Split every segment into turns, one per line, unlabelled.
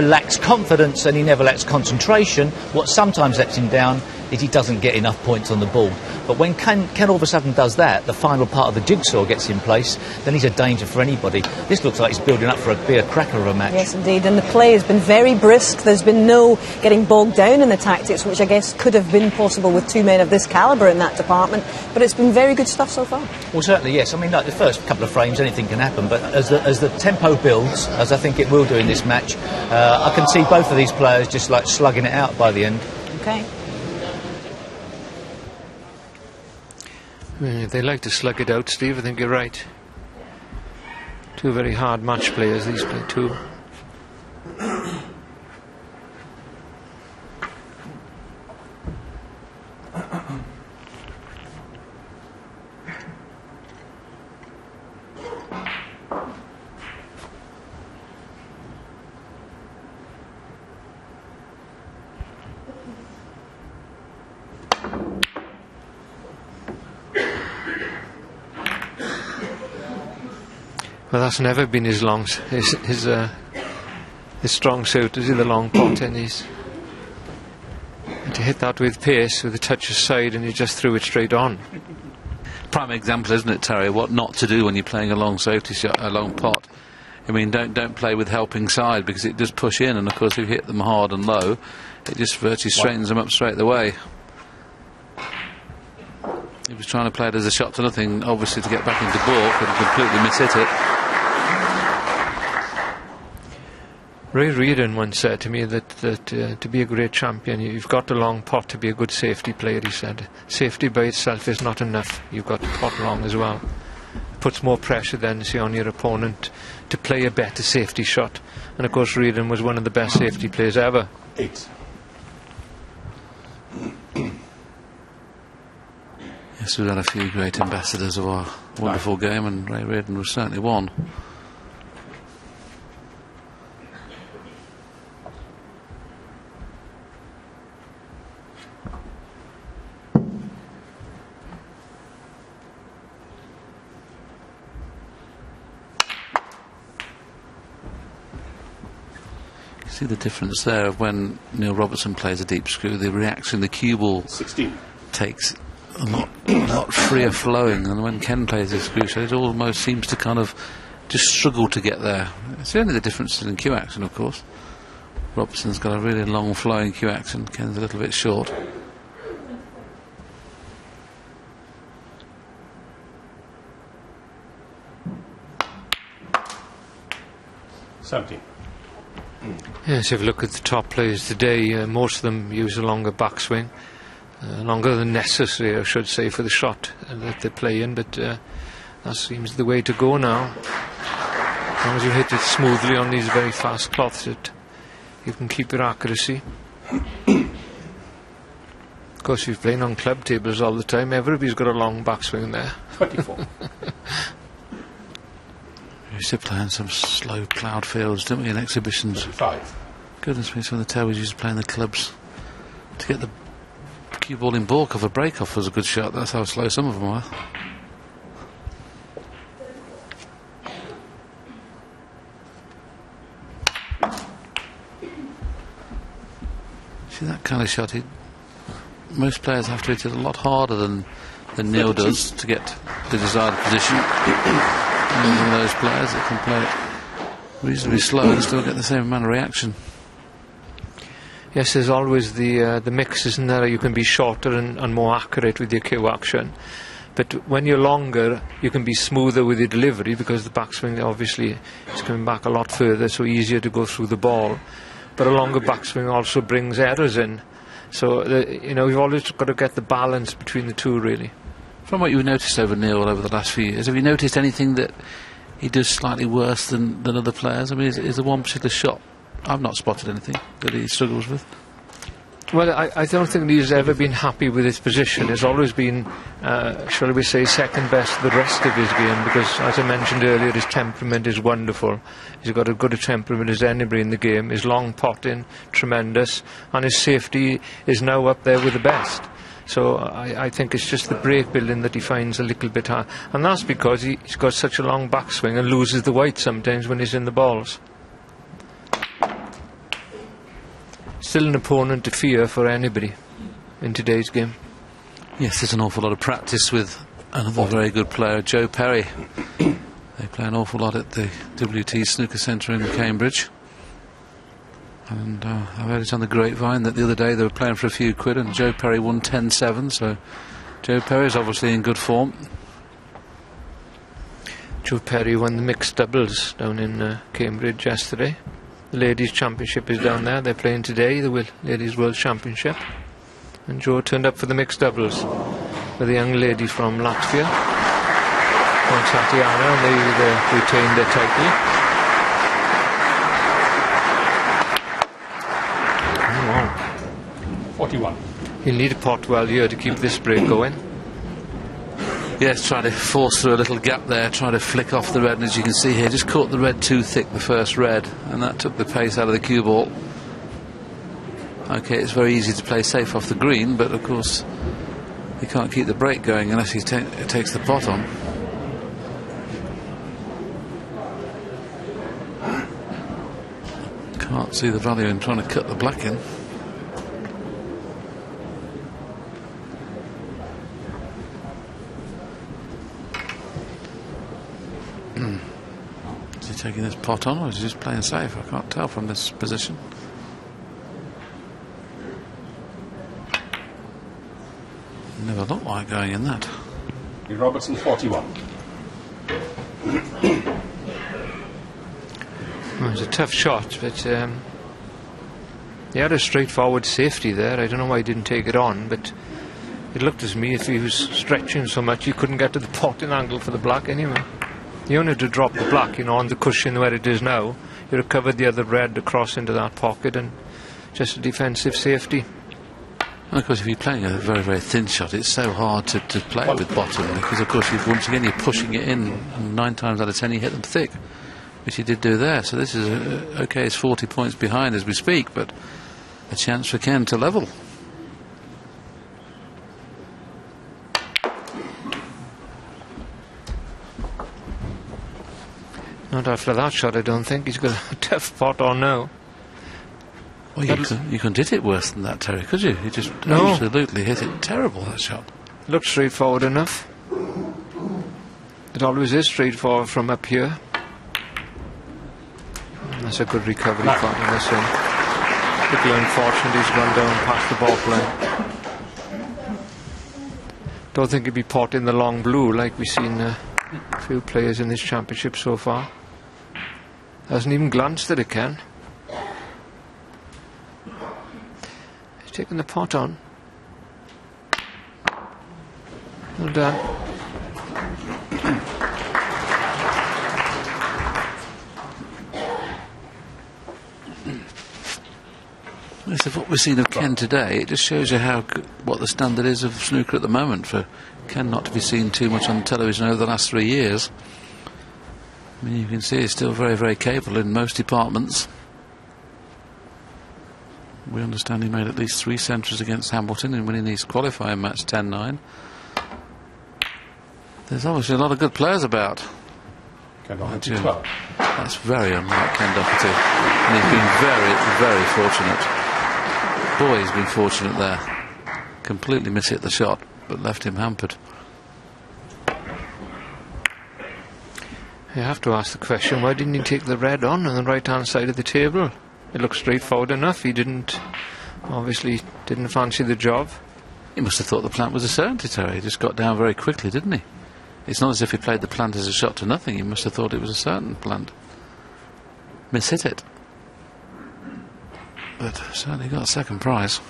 lacks confidence and he never lacks concentration. What sometimes lets him down is he doesn't get enough points on the ball. But when Ken all of a sudden does that, the final part of the jigsaw gets in place, then he's a danger for anybody. This looks like he's building up for be a cracker of a match.
Yes, indeed, and the play has been very brisk. There's been no getting bogged down in the tactics, which I guess could have been possible with two men of this calibre in that department, but it's been very good stuff so far.
Well, certainly, yes. I mean, like the first couple of frames, anything can happen, but as the tempo builds, as I think it will do in this match, I can see both of these players just like slugging it out by the end.
Okay.
They like to slug it out, Steve. I think you're right. Two very hard match players, these two. Well, that's never been his strong suit, is he, the long pot, and to hit that with pace, with a touch aside, and he just threw it straight on.
Prime example, isn't it, Terry, what not to do when you're playing a long safety shot, a long pot. I mean, don't play with helping side, because it does push in, and of course if you hit them hard and low, it just virtually straightens them up straight away. He was trying to play it as a shot to nothing, obviously, to get back into baulk, and completely mishit it.
Ray Reardon once said to me that to be a great champion, you've got a long pot to be a good safety player, he said. Safety by itself is not enough, you've got to pot long as well. It puts more pressure then, say, on your opponent to play a better safety shot. And of course Reardon was one of the best safety players ever.
8.
Yes, we've had a few great ambassadors of our wonderful game, and Ray Reardon was certainly one. See the difference there of when Neil Robertson plays a deep screw, the reaction, the cue ball
16.
takes a lot freer flowing, and when Ken plays a screw shot, it almost seems to kind of just struggle to get there. It's only the difference in cue action, of course. Robertson's got a really long flowing cue action, Ken's a little bit short.
Yes, if you look at the top players today, most of them use a longer backswing, longer than necessary, I should say, for the shot that they play in, but that seems the way to go now. As long as you hit it smoothly on these very fast cloths, you can keep your accuracy. Of course, if you're playing on club tables all the time, everybody's got a long backswing there.
24.
We used to play on some slow cloud fields, didn't we, in exhibitions?
5.
Goodness me, some of the towers used to play in the clubs. To get the cue ball in baulk off a break-off was a good shot. That's how slow some of them were. See, that kind of shot, most players have to hit it a lot harder than Neil does to get the desired position. One of those players that can play it reasonably slow and still get the same amount of reaction.
Yes, there's always the mix, isn't there? You can be shorter and more accurate with your cue action, but when you're longer, you can be smoother with your delivery, because the backswing obviously is coming back a lot further, so easier to go through the ball. But a longer backswing also brings errors in, so you know, you've always got to get the balance between the two, really.
From what you've noticed over Neil over the last few years, have you noticed anything that he does slightly worse than other players? I mean, is there one particular shot? I've not spotted anything that he struggles with.
Well, I don't think he's ever been happy with his position. It's always been, shall we say, second best to the rest of his game, because, as I mentioned earlier, his temperament is wonderful. He's got as good a temperament as anybody in the game. His long potting, tremendous, and his safety is now up there with the best. So I think it's just the break building that he finds a little bit hard. And that's because he's got such a long backswing and loses the weight sometimes when he's in the balls. Still an opponent to fear for anybody in today's game.
Yes, there's an awful lot of practice with another very good player, Joe Perry. They play an awful lot at the WT Snooker Centre in Cambridge. And I heard it on the grapevine that the other day they were playing for a few quid and Joe Perry won 10-7, so Joe Perry is obviously in good form.
Joe Perry won the mixed doubles down in Cambridge yesterday. The Ladies' Championship is down there. They're playing today, the Ladies' World Championship. And Joe turned up for the mixed doubles with a young lady from Latvia, Tatiana, and they retained their title. Oh, wow.
41.
He'll need a pot well here to keep this break going.
Yes, trying to force through a little gap there, trying to flick off the red, and as you can see here, just caught the red too thick, the first red, and that took the pace out of the cue ball. Okay, it's very easy to play safe off the green, but of course he can't keep the break going unless he takes the pot on. Can't see the value in trying to cut the black in. Is he taking this pot on or is he just playing safe? I can't tell from this position. Never looked like going in that.
Robertson 41.
Well, it was a tough shot, but he had a straightforward safety there. I don't know why he didn't take it on, but it looked to me if he was stretching so much he couldn't get to the pot in angle for the black anyway. You only had to drop the black, you know, on the cushion where it is now. You recovered the other red across into that pocket and just a defensive safety.
And of course, if you're playing a very, very thin shot, it's so hard to play it with bottom because, of course, once again you're pushing it in, and 9 times out of 10 you hit them thick, which he did do there. So this is okay. It's 40 points behind as we speak, but a chance for Ken to level.
Not after that shot, I don't think. He's got a tough pot on now.
Well, you couldn't hit it worse than that, Terry, could you? You just
No.
absolutely hit it terrible, that shot.
Looked straightforward enough. It always is straightforward from up here. That's a good recovery pot in this one. Little unfortunate he's gone down past the ball line. Don't think he'd be pot in the long blue like we've seen a few players in this championship so far. Hasn't even glanced at it, Ken. He's taking the pot on. Well done.
Of what we've seen of Ken today, it just shows you how what the standard is of snooker at the moment. For Ken not to be seen too much on television over the last 3 years, I mean, you can see he's still very, very capable in most departments. We understand he made at least 3 centuries against Hamilton in winning his qualifying match 10-9. There's obviously a lot of good players about. That's very unlike Ken Doherty, and he's been very, very fortunate. Boy, he's been fortunate there. Completely mishit the shot, but left him hampered.
You have to ask the question, why didn't he take the red on the right-hand side of the table? It looks straightforward enough. He obviously didn't fancy the job.
He must have thought the plant was a certainty, Terry. He just got down very quickly, didn't he? It's not as if he played the plant as a shot to nothing. He must have thought it was a certain plant. Mishit it. But certainly got a second prize.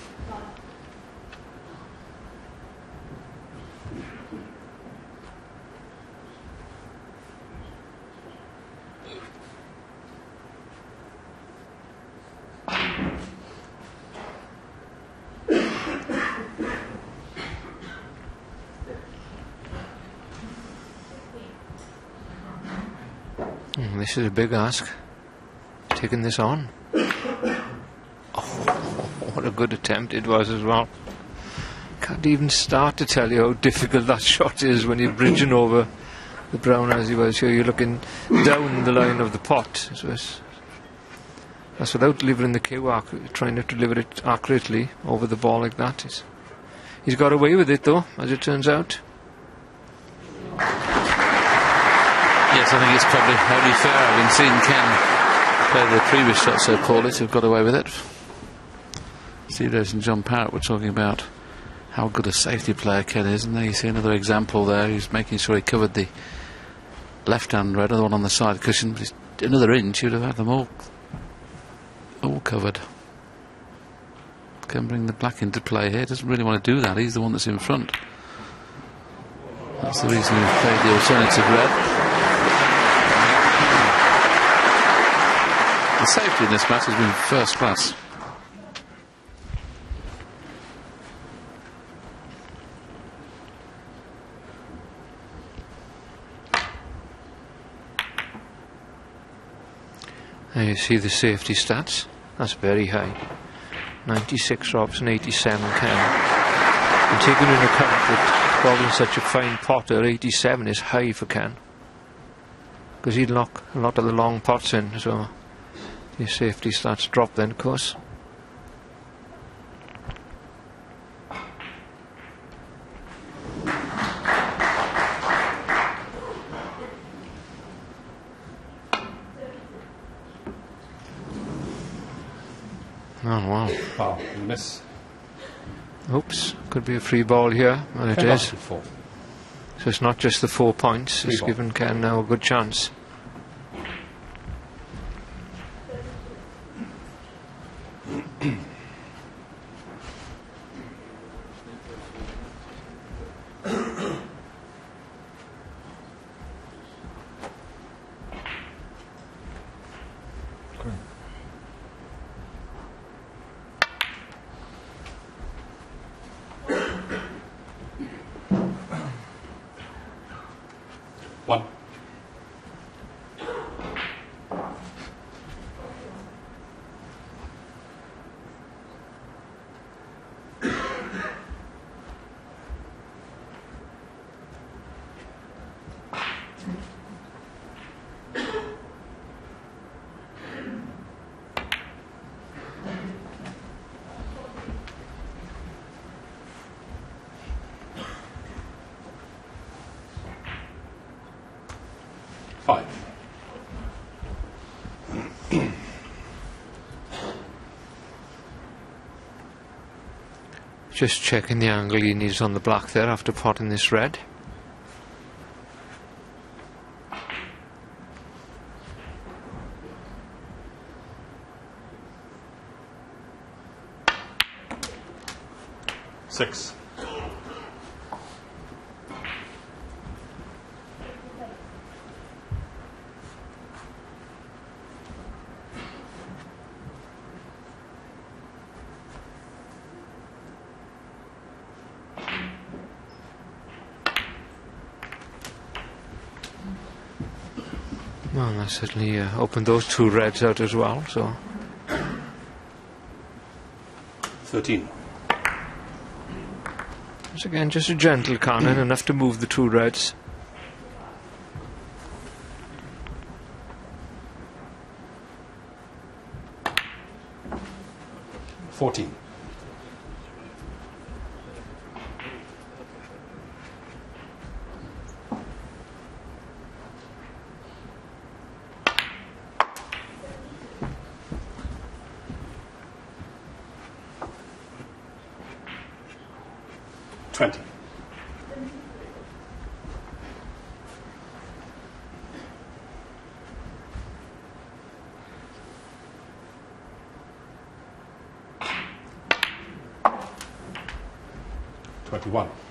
This is a big ask. Taking this on. Oh, what a good attempt it was as well. Can't even start to tell you how difficult that shot is when you're bridging over the brown as he was here. You're looking down the line of the pot. So it's That's without delivering the cue, trying to deliver it accurately over the ball like that. He's got away with it though, as it turns out.
Yes, I think it's probably only fair, having seen Ken play the previous shot so poorly, to have got away with it. Steve Davis and John Parrott were talking about how good a safety player Ken is, and there you see another example there. He's making sure he covered the left-hand red, the one on the side cushion. Just another inch, you'd have had them all covered. Can bring the black into play here. Doesn't really want to do that. He's the one that's in front. That's the reason he's played the alternative red. The safety in this match has been first class.
There you see the safety stats. That's very high. 96 Robson, 87 Ken. And taking into account that Robin's such a fine potter, 87 is high for Ken, because he'd lock a lot of the long pots in, so his safety stats drop then, of course. Oh wow.
Foul. Miss.
Oops, could be a free ball here. Well, it is.
4.
So it's not just the 4 points, it's given Ken now a good chance.
One. Five.
Just checking the angle he needs on the black there after potting this red.
Six.
Well, that certainly opened those 2 reds out as well, so...
13.
Once again, just a gentle cannon, enough to move the 2 reds.
14. $20. $21.